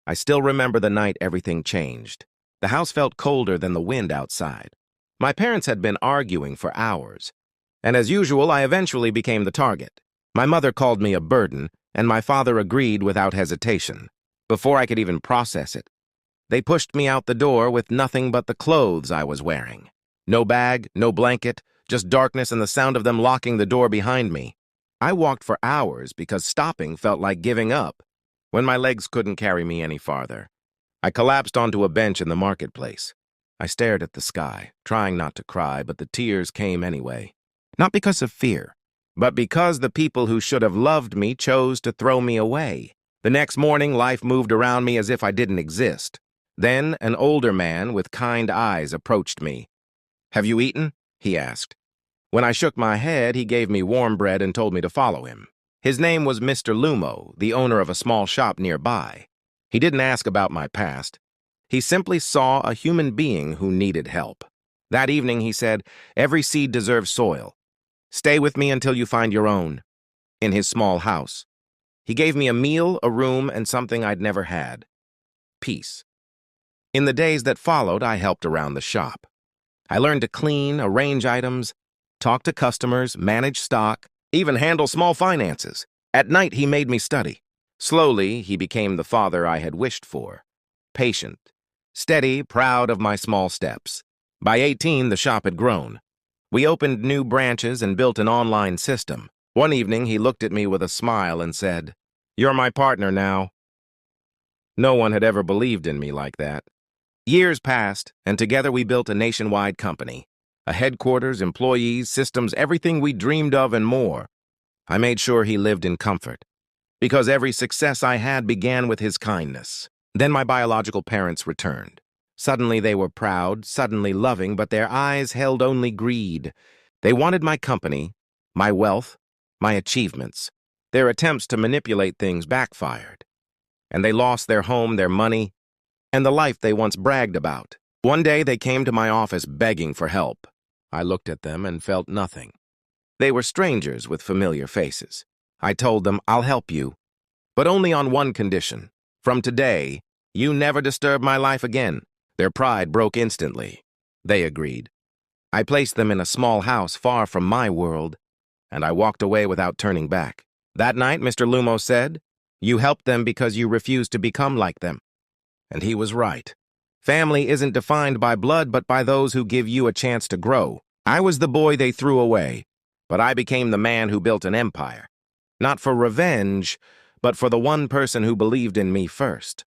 I still remember the night everything changed. The house felt colder than the wind outside. My parents had been arguing for hours, and as usual, I eventually became the target. My mother called me a burden, and my father agreed without hesitation. Before I could even process it, they pushed me out the door with nothing but the clothes I was wearing. No bag, no blanket, just darkness and the sound of them locking the door behind me. I walked for hours because stopping felt like giving up. When my legs couldn't carry me any farther, I collapsed onto a bench in the marketplace. I stared at the sky, trying not to cry, but the tears came anyway. Not because of fear, but because the people who should have loved me chose to throw me away. The next morning, life moved around me as if I didn't exist. Then, an older man with kind eyes approached me. "Have you eaten?" he asked. When I shook my head, he gave me warm bread and told me to follow him. His name was Mr. Lumo, the owner of a small shop nearby. He didn't ask about my past. He simply saw a human being who needed help. That evening, he said, "Every seed deserves soil. Stay with me until you find your own." In his small house, he gave me a meal, a room, and something I'd never had: peace. In the days that followed, I helped around the shop. I learned to clean, arrange items, talk to customers, manage stock, even handle small finances. At night, he made me study. Slowly, he became the father I had wished for. Patient, steady, proud of my small steps. By 18, the shop had grown. We opened new branches and built an online system. One evening, he looked at me with a smile and said, "You're my partner now." No one had ever believed in me like that. Years passed, and together we built a nationwide company. A headquarters, employees, systems, everything we dreamed of and more. I made sure he lived in comfort, because every success I had began with his kindness. Then my biological parents returned. Suddenly they were proud, suddenly loving, but their eyes held only greed. They wanted my company, my wealth, my achievements. Their attempts to manipulate things backfired, and they lost their home, their money, and the life they once bragged about. One day they came to my office begging for help. I looked at them and felt nothing. They were strangers with familiar faces. I told them, "I'll help you, but only on one condition. From today, you never disturb my life again." Their pride broke instantly. They agreed. I placed them in a small house far from my world, and I walked away without turning back. That night, Mr. Lumo said, "You helped them because you refused to become like them." And he was right. Family isn't defined by blood, but by those who give you a chance to grow. I was the boy they threw away, but I became the man who built an empire. Not for revenge, but for the one person who believed in me first.